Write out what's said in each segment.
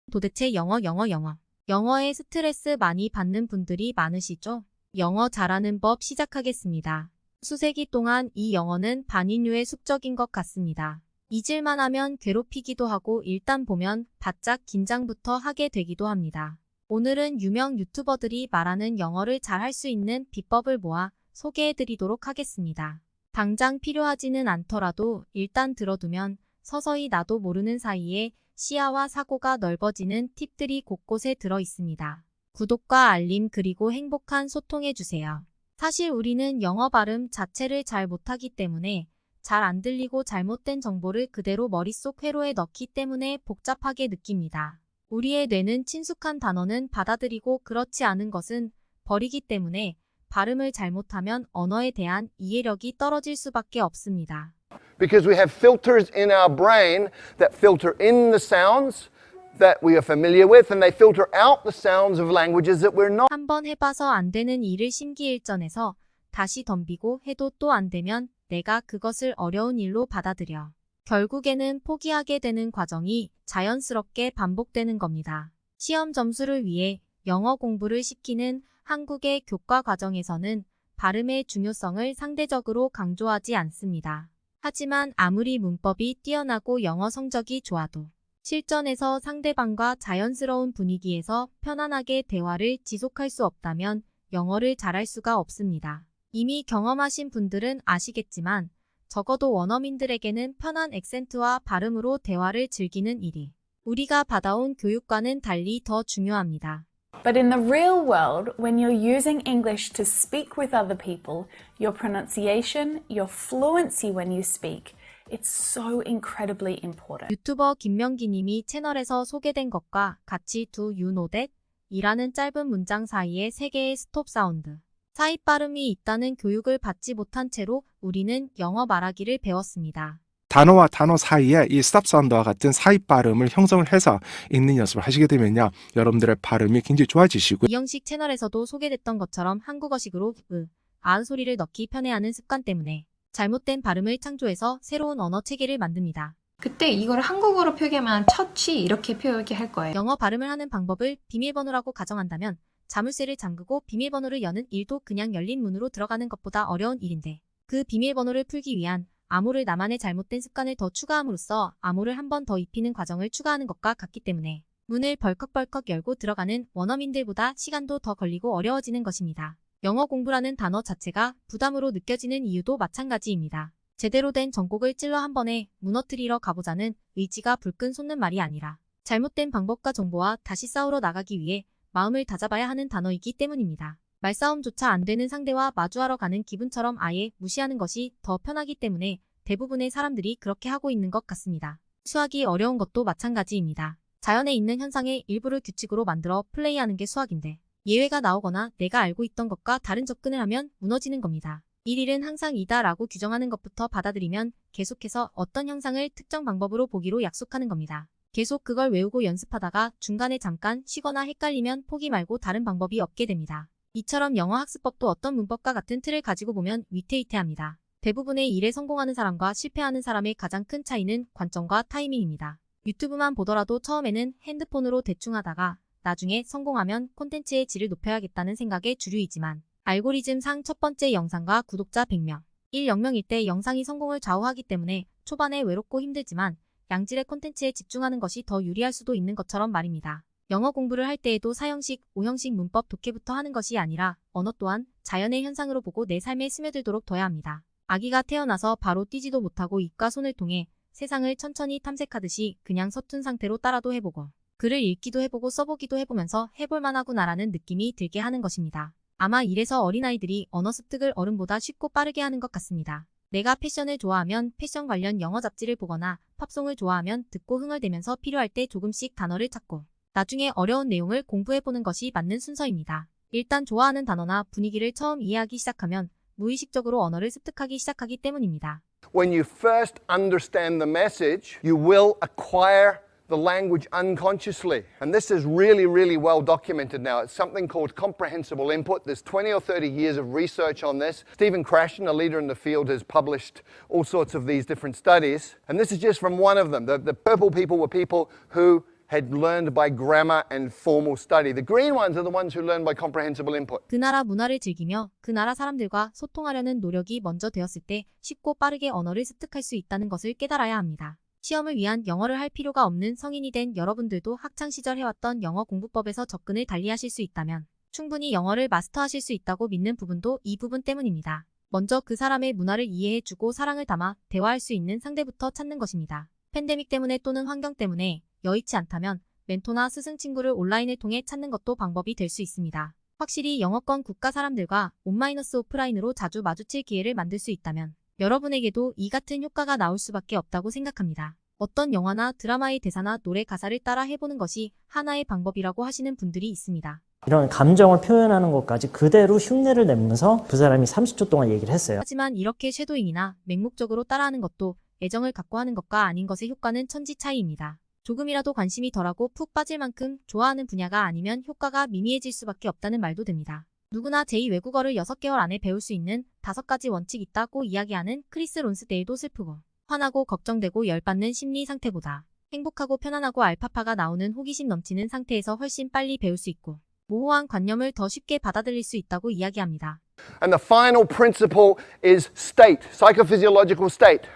도대체 영어에 스트레스 많이 받는 분들이 많으시죠? 영어 잘하는 법 시작하겠습니다. 수세기 동안 이 영어는 반인류의 숙적인 것 같습니다. 잊을만 하면 괴롭히기도 하고 일단 보면 바짝 긴장부터 하게 되기도 합니다. 오늘은 유명 유튜버들이 말하는 영어를 잘할 수 있는 비법을 모아 소개해드리도록 하겠습니다. 당장 필요하지는 않더라도 일단 들어두면 서서히 나도 모르는 사이에 시야와 사고가 넓어지는 팁들이 곳곳에 들어 있습니다. 구독과 알림 그리고 행복한 소통해주세요. 사실 우리는 영어 발음 자체를 잘 못하기 때문에 잘 안 들리고 잘못된 정보를 그대로 머릿속 회로에 넣기 때문에 복잡하게 느낍니다. 우리의 뇌는 친숙한 단어는 받아들이고 그렇지 않은 것은 버리기 때문에 발음을 잘못하면 언어에 대한 이해력이 떨어질 수밖에 없습니다. Because we have filters in our brain that filter in the sounds that we are familiar with and they filter out the sounds of languages that we're not. 한번 해봐서 안 되는 일을 심기일전해서 다시 덤비고 해도 또 안 되면 내가 그것을 어려운 일로 받아들여. 결국에는 포기하게 되는 과정이 자연스럽게 반복되는 겁니다. 시험 점수를 위해 영어 공부를 시키는 한국의 교과 과정에서는 발음의 중요성을 상대적으로 강조하지 않습니다. 하지만 아무리 문법이 뛰어나고 영어 성적이 좋아도 실전에서 상대방과 자연스러운 분위기에서 편안하게 대화를 지속할 수 없다면 영어를 잘할 수가 없습니다. 이미 경험하신 분들은 아시겠지만 적어도 원어민들에게는 편한 액센트와 발음으로 대화를 즐기는 일이 우리가 받아온 교육과는 달리 더 중요합니다. But in the real world, when you're using English to speak with other people, your pronunciation, your fluency when you speak, it's so incredibly important. 유튜버 김명기님이 채널에서 소개된 것과 같이 do you know that? 이라는 짧은 문장 사이에 3개의 스톱 사운드. 사입 발음이 있다는 교육을 받지 못한 채로 우리는 영어 말하기를 배웠습니다. 단어와 단어 사이에 이 스탑 사운드와 같은 사입 발음을 형성을 해서 읽는 연습을 하시게 되면요. 여러분들의 발음이 굉장히 좋아지시고 이영식 채널에서도 소개됐던 것처럼 한국어식으로 아은 소리를 넣기 편해하는 습관 때문에 잘못된 발음을 창조해서 새로운 언어 체계를 만듭니다. 그때 이걸 한국어로 표기하면 처치 이렇게 표기할 거예요. 영어 발음을 하는 방법을 비밀번호라고 가정한다면 자물쇠를 잠그고 비밀번호를 여는 일도 그냥 열린 문으로 들어가는 것보다 어려운 일인데 그 비밀번호를 풀기 위한 암호를 나만의 잘못된 습관을 더 추가함으로써 암호를 한 번 더 입히는 과정을 추가하는 것과 같기 때문에 문을 벌컥벌컥 열고 들어가는 원어민들보다 시간도 더 걸리고 어려워지는 것입니다. 영어 공부라는 단어 자체가 부담으로 느껴지는 이유도 마찬가지입니다. 제대로 된 전곡을 찔러 한 번에 무너뜨리러 가보자는 의지가 불끈 솟는 말이 아니라 잘못된 방법과 정보와 다시 싸우러 나가기 위해 마음을 다잡아야 하는 단어이기 때문입니다. 말싸움조차 안 되는 상대와 마주하러 가는 기분처럼 아예 무시하는 것이 더 편하기 때문에 대부분의 사람들이 그렇게 하고 있는 것 같습니다. 수학이 어려운 것도 마찬가지입니다. 자연에 있는 현상의 일부를 규칙으로 만들어 플레이하는 게 수학인데 예외가 나오거나 내가 알고 있던 것과 다른 접근을 하면 무너지는 겁니다. 이 일은 항상 이다라고 규정하는 것부터 받아들이면 계속해서 어떤 형상을 특정 방법으로 보기로 약속하는 겁니다. 계속 그걸 외우고 연습하다가 중간에 잠깐 쉬거나 헷갈리면 포기 말고 다른 방법이 없게 됩니다. 이처럼 영어 학습법도 어떤 문법과 같은 틀을 가지고 보면 위태위태합니다. 대부분의 일에 성공하는 사람과 실패하는 사람의 가장 큰 차이는 관점과 타이밍입니다. 유튜브만 보더라도 처음에는 핸드폰으로 대충 하다가 나중에 성공하면 콘텐츠의 질을 높여야겠다는 생각에 주류이지만 알고리즘상 첫 번째 영상과 구독자 100명, 1,000명일 때 영상이 성공을 좌우하기 때문에 초반에 외롭고 힘들지만 양질의 콘텐츠에 집중하는 것이 더 유리할 수도 있는 것처럼 말입니다. 영어 공부를 할 때에도 4형식, 5형식 문법 독해부터 하는 것이 아니라 언어 또한 자연의 현상으로 보고 내 삶에 스며들도록 둬야 합니다. 아기가 태어나서 바로 뛰지도 못하고 입과 손을 통해 세상을 천천히 탐색하듯이 그냥 서툰 상태로 따라도 해보고 글을 읽기도 해보고 써보기도 해보면서 해볼만하구나라는 느낌이 들게 하는 것입니다. 아마 이래서 어린아이들이 언어 습득을 어른보다 쉽고 빠르게 하는 것 같습니다. 내가 패션을 좋아하면 패션 관련 영어 잡지를 보거나 팝송을 좋아하면 듣고 흥얼대면서 필요할 때 조금씩 단어를 찾고 나중에 어려운 내용을 공부해보는 것이 맞는 순서입니다. 일단 좋아하는 단어나 분위기를 처음 이해하기 시작하면 무의식적으로 언어를 습득하기 시작하기 때문입니다. When you first understand the message, you will acquire the language unconsciously. And this is really, really well documented now. It's something called comprehensible input. There's 20 or 30 years of research on this. Stephen Krashen, a leader in the field, has published all sorts of these different studies. And this is just from one of them. The purple people were people who had learned by grammar and formal study. The green ones are the ones who learn by comprehensible input. 그 나라 문화를 즐기며 그 나라 사람들과 소통하려는 노력이 먼저 되었을 때 쉽고 빠르게 언어를 습득할 수 있다는 것을 깨달아야 합니다. 시험을 위한 영어를 할 필요가 없는 성인이 된 여러분들도 학창시절 해왔던 영어 공부법에서 접근을 달리하실 수 있다면 충분히 영어를 마스터하실 수 있다고 믿는 부분도 이 부분 때문입니다. 먼저 그 사람의 문화를 이해해주고 사랑을 담아 대화할 수 있는 상대부터 찾는 것입니다. 팬데믹 때문에 또는 환경 때문에 여의치 않다면 멘토나 스승 친구를 온라인을 통해 찾는 것도 방법이 될 수 있습니다. 확실히 영어권 국가 사람들과 온마이너스 오프라인으로 자주 마주칠 기회를 만들 수 있다면 여러분에게도 이 같은 효과가 나올 수밖에 없다고 생각합니다. 어떤 영화나 드라마의 대사나 노래 가사를 따라 해보는 것이 하나의 방법이라고 하시는 분들이 있습니다. 이런 감정을 표현하는 것까지 그대로 흉내를 내면서 그 사람이 30초 동안 얘기를 했어요. 하지만 이렇게 쉐도잉이나 맹목적으로 따라하는 것도 애정을 갖고 하는 것과 아닌 것의 효과는 천지 차이입니다. 조금이라도 관심이 덜하고 푹 빠질 만큼 좋아하는 분야가 아니면 효과가 미미해질 수밖에 없다는 말도 됩니다. 누구나 제2외국어를 6개월 안에 배울 수 있는 5가지 원칙이 있다고 이야기하는 크리스 론스데일도 슬프고 화나고 걱정되고 열받는 심리 상태보다 행복하고 편안하고 알파파가 나오는 호기심 넘치는 상태에서 훨씬 빨리 배울 수 있고 모호한 관념을 더 쉽게 받아들일 수 있다고 이야기합니다. And the final principle is state, psychophysiological state.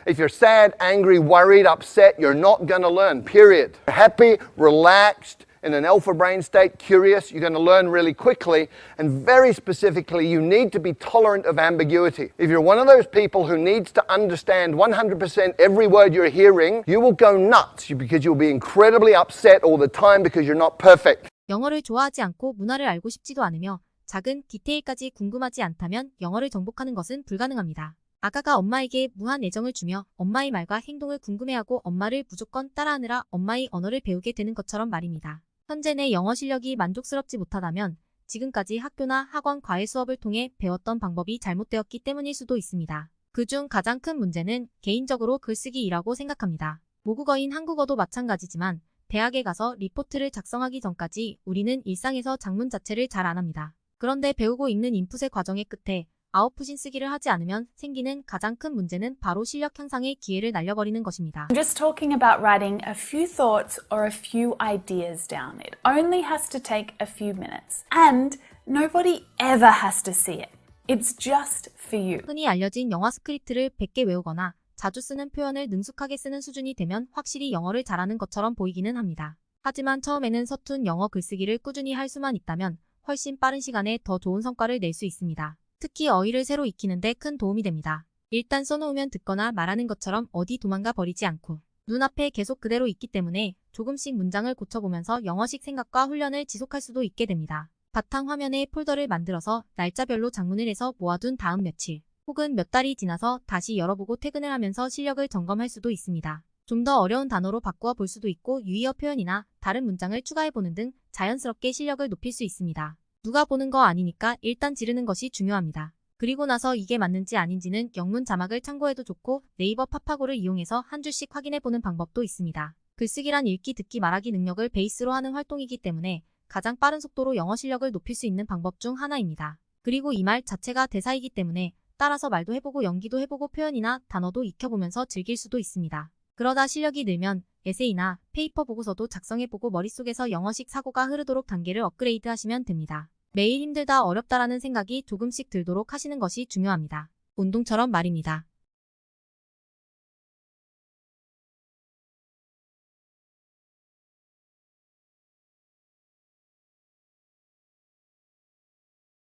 If you're sad, angry, worried, upset, you're not going to learn, period. Happy, relaxed, in an alpha brain state, curious, you're going to learn really quickly. And very specifically, you need to be tolerant of ambiguity. If you're one of those people who needs to understand 100% every word you're hearing, you will go nuts because you'll be incredibly upset all the time because you're not perfect. 영어를 좋아하지 않고 문화를 알고 싶지도 않으며 작은 디테일까지 궁금하지 않다면 영어를 정복하는 것은 불가능합니다. 아가가 엄마에게 무한 애정을 주며 엄마의 말과 행동을 궁금해하고 엄마를 무조건 따라하느라 엄마의 언어를 배우게 되는 것처럼 말입니다. 현재 내 영어 실력이 만족스럽지 못하다면 지금까지 학교나 학원 과외 수업을 통해 배웠던 방법이 잘못되었기 때문일 수도 있습니다. 그중 가장 큰 문제는 개인적으로 글쓰기이라고 생각합니다. 모국어인 한국어도 마찬가지지만 대학에 가서 리포트를 작성하기 전까지 우리는 일상에서 작문 자체를 잘 안 합니다. 그런데 배우고 읽는 인풋의 과정의 끝에 아웃풋인 쓰기를 하지 않으면 생기는 가장 큰 문제는 바로 실력 향상의 기회를 날려버리는 것입니다. I'm just talking about writing a few thoughts or a few ideas down. It only has to take a few minutes. And nobody ever has to see it. It's just for you. 흔히 알려진 영화 스크립트를 100개 외우거나 자주 쓰는 표현을 능숙하게 쓰는 수준이 되면 확실히 영어를 잘하는 것처럼 보이기는 합니다. 하지만 처음에는 서툰 영어 글쓰기를 꾸준히 할 수만 있다면 훨씬 빠른 시간에 더 좋은 성과를 낼 수 있습니다. 특히 어휘를 새로 익히는데 큰 도움이 됩니다. 일단 써놓으면 듣거나 말하는 것처럼 어디 도망가 버리지 않고 눈앞에 계속 그대로 있기 때문에 조금씩 문장을 고쳐보면서 영어식 생각과 훈련을 지속할 수도 있게 됩니다. 바탕 화면에 폴더를 만들어서 날짜별로 작문을 해서 모아둔 다음 며칠 혹은 몇 달이 지나서 다시 열어보고 퇴근을 하면서 실력을 점검할 수도 있습니다. 좀 더 어려운 단어로 바꾸어 볼 수도 있고 유의어 표현이나 다른 문장을 추가해보는 등 자연스럽게 실력을 높일 수 있습니다. 누가 보는 거 아니니까 일단 지르는 것이 중요합니다. 그리고 나서 이게 맞는지 아닌지는 영문 자막을 참고해도 좋고 네이버 파파고를 이용해서 한 줄씩 확인해보는 방법도 있습니다. 글쓰기란 읽기, 듣기, 말하기 능력을 베이스로 하는 활동이기 때문에 가장 빠른 속도로 영어 실력을 높일 수 있는 방법 중 하나입니다. 그리고 이 말 자체가 대사이기 때문에 따라서 말도 해보고 연기도 해보고 표현이나 단어도 익혀보면서 즐길 수도 있습니다. 그러다 실력이 늘면 에세이나 페이퍼 보고서도 작성해보고 머릿속에서 영어식 사고가 흐르도록 단계를 업그레이드 하시면 됩니다. 매일 힘들다 어렵다라는 생각이 조금씩 들도록 하시는 것이 중요합니다. 운동처럼 말입니다.